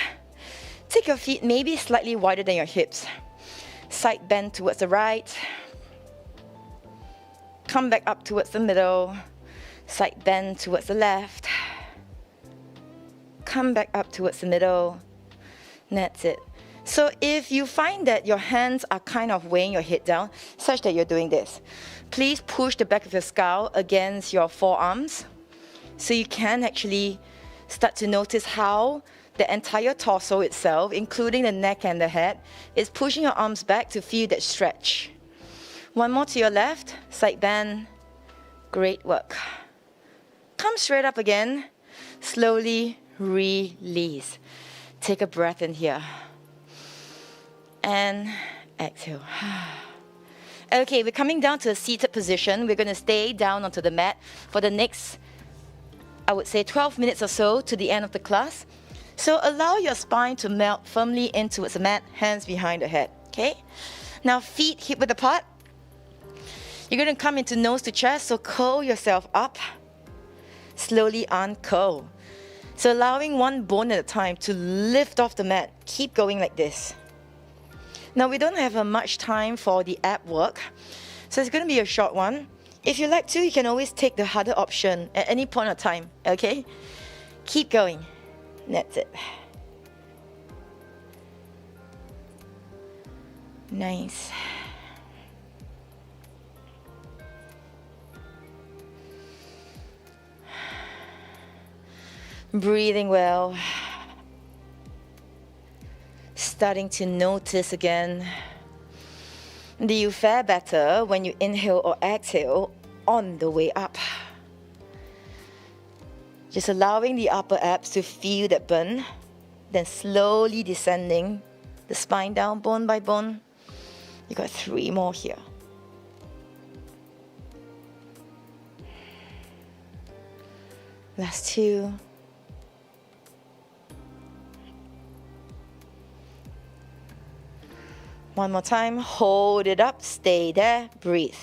Speaker 2: take your feet maybe slightly wider than your hips. Side bend towards the right. Come back up towards the middle. Side bend towards the left. Come back up towards the middle.
Speaker 1: That's it. So if you find that your hands are kind of weighing your head down, such that you're doing this, please push the back of your skull against your forearms so you can actually start to notice how the entire torso itself, including the neck and the head, is pushing your arms back to feel that stretch. One more to your left, side bend. Great work. Come straight up again. Slowly release. Take a breath in here. And exhale. Okay, we're coming down to a seated position. We're going to stay down onto the mat for the next, I would say, 12 minutes or so to the end of the class. So allow your spine to melt firmly in towards the mat, hands behind the head, okay? Now feet hip-width apart. You're going to come into nose to chest, so curl yourself up. Slowly uncurl. So allowing one bone at a time to lift off the mat. Keep going like this. Now we don't have much time for the ab work, so it's going to be a short one. If you like to, you can always take the harder option at any point of time, okay? Keep going. That's it. Nice. Breathing well. Starting to notice again. Do you fare better when you inhale or exhale on the way up? Just allowing the upper abs to feel that burn, then slowly descending the spine down bone by bone. You got 3 more here. Last 2. One more time, hold it up, stay there, breathe.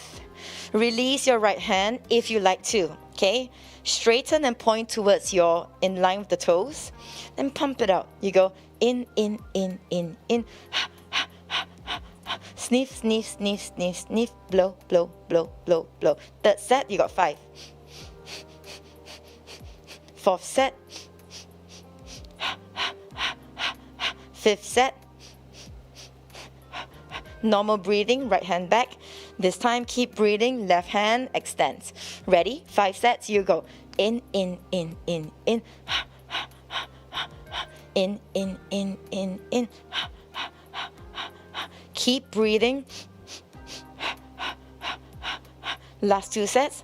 Speaker 1: Release your right hand if you like to, okay? Straighten and point towards your, in line with the toes. Then pump it out. You go in. Sniff, sniff, sniff, sniff, sniff. Blow, blow, blow, blow, blow. Third set, you got 5. Fourth set. Fifth set. Normal breathing, right hand back. This time, keep breathing, left hand extends. Ready? 5 sets, you go. In. In. Keep breathing. Last 2 sets.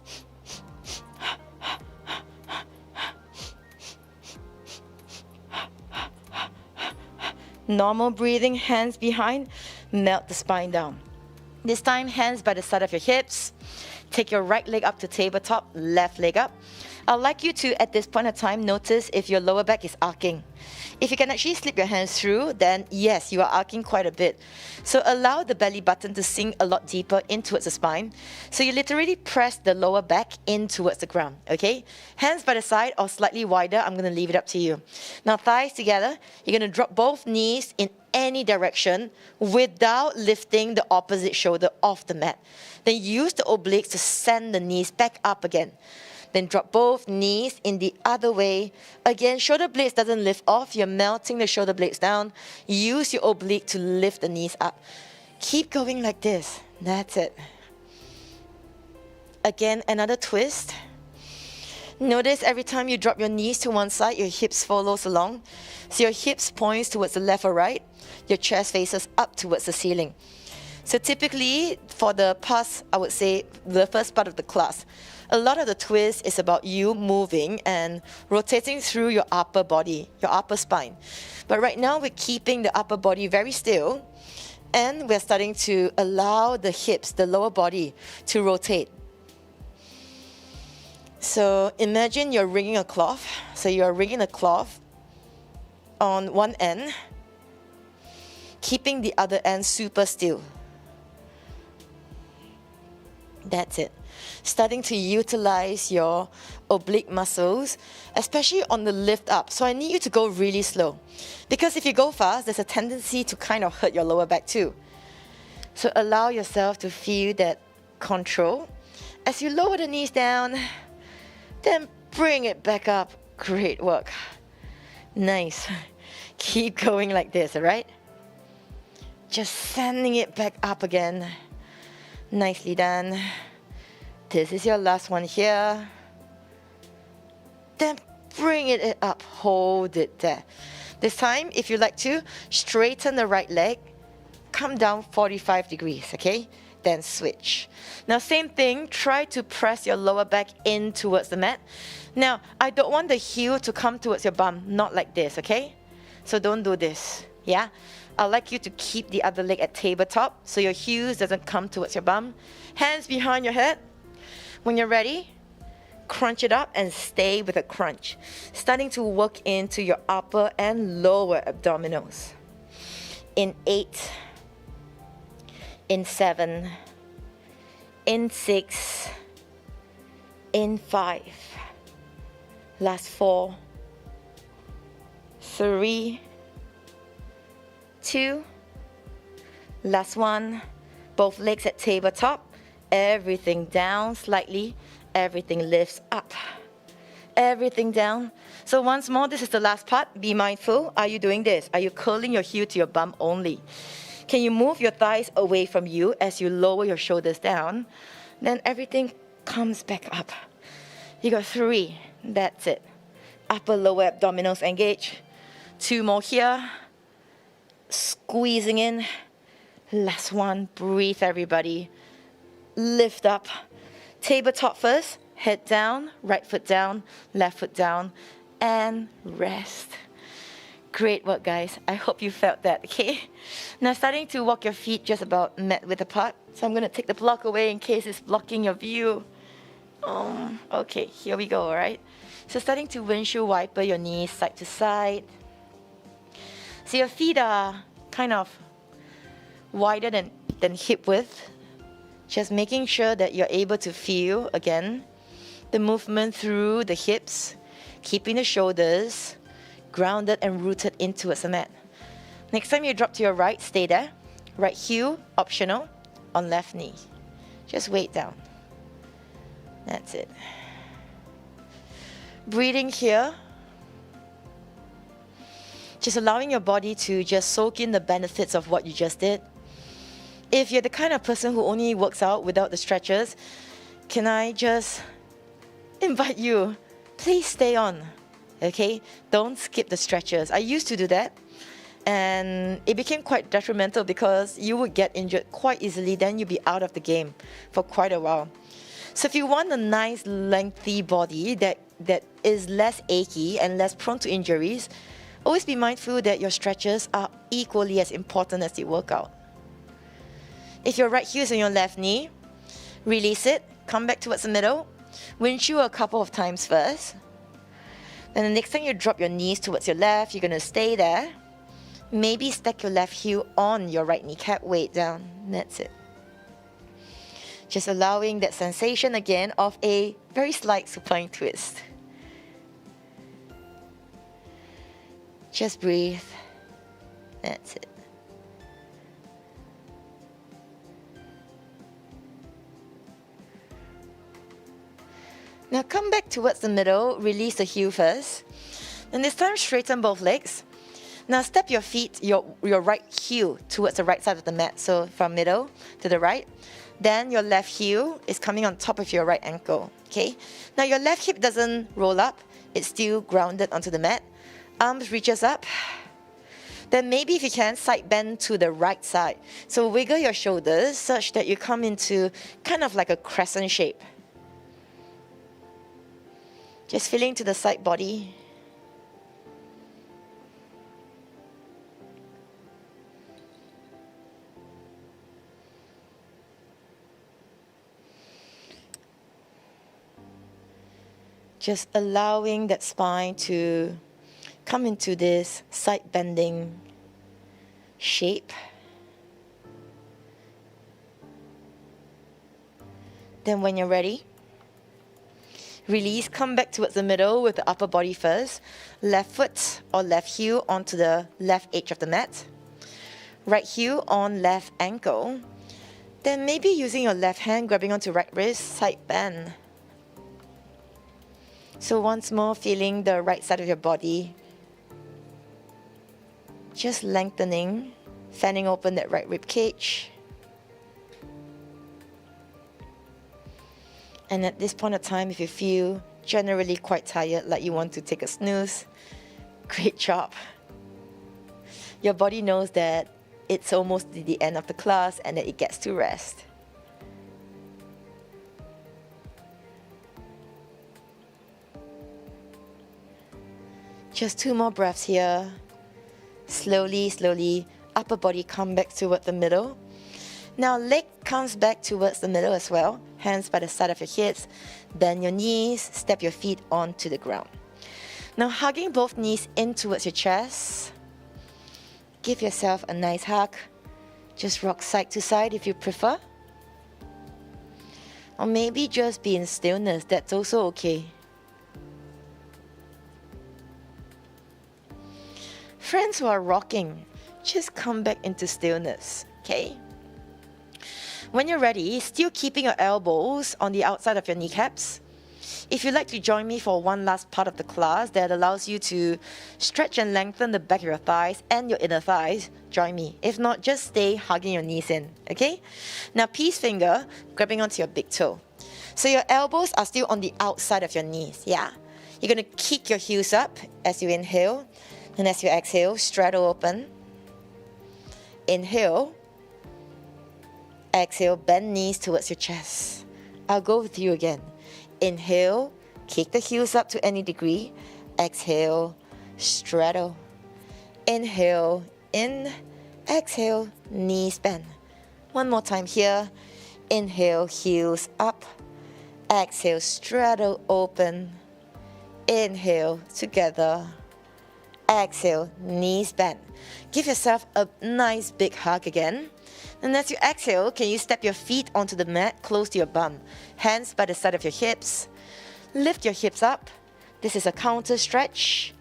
Speaker 1: Normal breathing, hands behind. Melt the spine down. This time, hands by the side of your hips. Take your right leg up to tabletop, left leg up. I'd like you to, at this point of time, notice if your lower back is arcing. If you can actually slip your hands through, then yes, you are arcing quite a bit. So allow the belly button to sink a lot deeper in towards the spine. So you literally press the lower back in towards the ground, okay? Hands by the side or slightly wider, I'm going to leave it up to you. Now thighs together, you're going to drop both knees in any direction without lifting the opposite shoulder off the mat. Then use the obliques to send the knees back up again. Then drop both knees in the other way. Again, shoulder blades doesn't lift off. You're melting the shoulder blades down. Use your oblique to lift the knees up. Keep going like this. That's it. Again, another twist. Notice every time you drop your knees to one side, your hips follows along. So your hips points towards the left or right. Your chest faces up towards the ceiling. So typically, for the past, I would say, the first part of the class, a lot of the twist is about you moving and rotating through your upper body, your upper spine. But right now, we're keeping the upper body very still, and we're starting to allow the hips, the lower body, to rotate. So imagine you're wringing a cloth. So you're wringing a cloth on one end, keeping the other end super still. That's it. Starting to utilize your oblique muscles, especially on the lift up. So I need you to go really slow, because if you go fast, there's a tendency to kind of hurt your lower back too. So allow yourself to feel that control. As you lower the knees down, then bring it back up. Great work. Nice. Keep going like this, all right? Just sending it back up again. Nicely done. This is your last one here. Then bring it up, hold it there. This time, if you like to, straighten the right leg, come down 45 degrees, okay? Then switch. Now, same thing, try to press your lower back in towards the mat. Now, I don't want the heel to come towards your bum, not like this, okay? So don't do this, yeah? I'd like you to keep the other leg at tabletop so your heels doesn't come towards your bum. Hands behind your head. When you're ready, crunch it up and stay with a crunch. Starting to work into your upper and lower abdominals. In 8, in 7, in 6, in 5. Last 4, 3, 2, last 1. Both legs at tabletop. Everything down slightly. Everything lifts up. Everything down. So once more, this is the last part. Be mindful. Are you doing this? Are you curling your heel to your bum only? Can you move your thighs away from you as you lower your shoulders down? Then everything comes back up. You got 3. That's it. Upper, lower abdominals engage. 2 more here. Squeezing in. Last 1. Breathe, everybody. Lift up. Tabletop first. Head down. Right foot down. Left foot down. And rest. Great work, guys. I hope you felt that, okay? Now, starting to walk your feet just about mat width apart. So I'm going to take the block away in case it's blocking your view. Okay, here we go, all right? So starting to windshield wiper your knees side to side. So your feet are kind of wider than hip width. Just making sure that you're able to feel, again, the movement through the hips, keeping the shoulders grounded and rooted into the mat. Next time you drop to your right, stay there. Right heel, optional, on left knee. Just weight down. That's it. Breathing here. Just allowing your body to just soak in the benefits of what you just did. If you're the kind of person who only works out without the stretches, can I just invite you, please stay on, okay? Don't skip the stretches. I used to do that, and it became quite detrimental because you would get injured quite easily, then you'd be out of the game for quite a while. So if you want a nice, lengthy body that is less achy and less prone to injuries, always be mindful that your stretches are equally as important as the workout. If your right heel is on your left knee, release it, come back towards the middle, windshield a couple of times first. Then the next time you drop your knees towards your left, you're going to stay there. Maybe stack your left heel on your right kneecap, weight down. That's it. Just allowing that sensation again of a very slight supine twist. Just breathe. That's it. Now come back towards the middle, release the heel first. And this time straighten both legs. Now step your feet, your right heel towards the right side of the mat. So from middle to the right. Then your left heel is coming on top of your right ankle. Okay? Now your left hip doesn't roll up. It's still grounded onto the mat. Arms reaches up. Then maybe if you can, side bend to the right side. So wiggle your shoulders such that you come into kind of like a crescent shape. Just feeling to the side body. Just allowing that spine to come into this side bending shape. Then when you're ready, release, come back towards the middle with the upper body first. Left foot or left heel onto the left edge of the mat. Right heel on left ankle. Then maybe using your left hand, grabbing onto right wrist, side bend. So once more, feeling the right side of your body. Just lengthening, fanning open that right rib cage. And at this point of time, if you feel generally quite tired, like you want to take a snooze, great job. Your body knows that it's almost the end of the class and that it gets to rest. Just 2 more breaths here. Slowly, slowly, upper body come back toward the middle. Now leg comes back towards the middle as well. Hands by the side of your hips. Bend your knees, step your feet onto the ground. Now hugging both knees in towards your chest. Give yourself a nice hug. Just rock side to side if you prefer. Or maybe just be in stillness, that's also okay. Friends who are rocking, just come back into stillness, okay? When you're ready, still keeping your elbows on the outside of your kneecaps. If you'd like to join me for one last part of the class that allows you to stretch and lengthen the back of your thighs and your inner thighs, join me. If not, just stay hugging your knees in, okay? Now, peace finger, grabbing onto your big toe. So your elbows are still on the outside of your knees, yeah? You're gonna kick your heels up as you inhale, and as you exhale, straddle open. Inhale. Exhale, bend knees towards your chest. I'll go with you again. Inhale, kick the heels up to any degree. Exhale, straddle. Inhale, in. Exhale, knees bend. One more time here. Inhale, heels up. Exhale, straddle open. Inhale, together. Exhale, knees bend. Give yourself a nice big hug again. And as you exhale, can you step your feet onto the mat close to your bum? Hands by the side of your hips. Lift your hips up. This is a counter stretch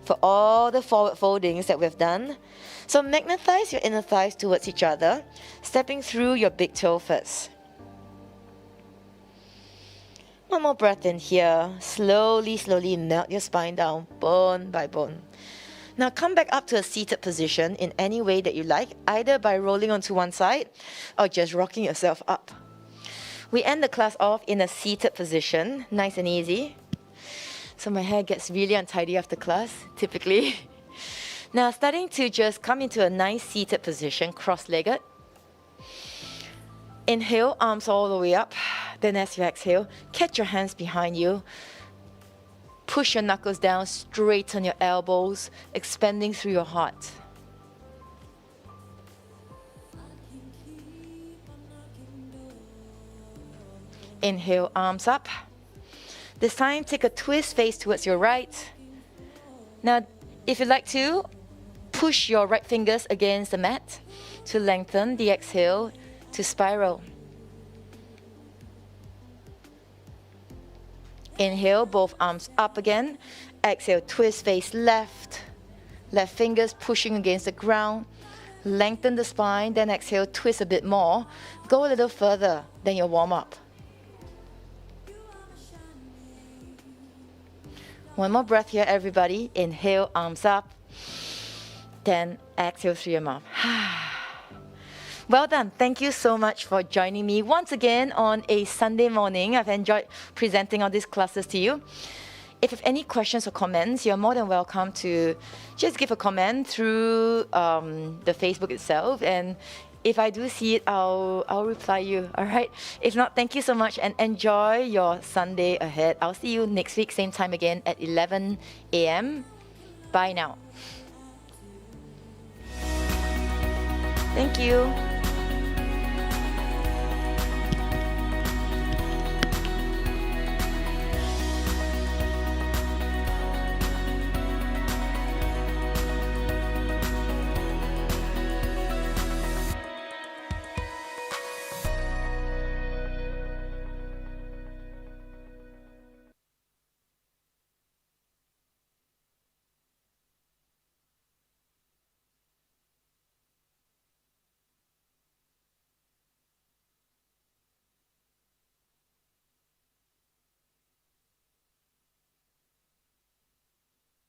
Speaker 1: for all the forward foldings that we've done. So magnetize your inner thighs towards each other, stepping through your big toe first. One more breath in here. Slowly, slowly melt your spine down, bone by bone. Now come back up to a seated position in any way that you like, either by rolling onto one side or just rocking yourself up. We end the class off in a seated position, nice and easy. So my hair gets really untidy after class, typically. Now starting to just come into a nice seated position, cross-legged. Inhale, arms all the way up. Then as you exhale, catch your hands behind you. Push your knuckles down, straighten your elbows, expanding through your heart. Inhale, arms up. This time, take a twist, face towards your right. Now, if you'd like to, push your right fingers against the mat to lengthen the exhale to spiral. Inhale, both arms up again. Exhale, twist face left. Left fingers pushing against the ground. Lengthen the spine, then exhale, twist a bit more. Go a little further than your warm-up. One more breath here, everybody. Inhale, arms up. Then exhale through your mouth. Well done. Thank you so much for joining me once again on a Sunday morning. I've enjoyed presenting all these classes to you. If you have any questions or comments, you're more than welcome to just give a comment through the Facebook itself. And if I do see it, I'll reply you. All right. If not, thank you so much and enjoy your Sunday ahead. I'll see you next week, same time again at 11 a.m. Bye now. Thank you.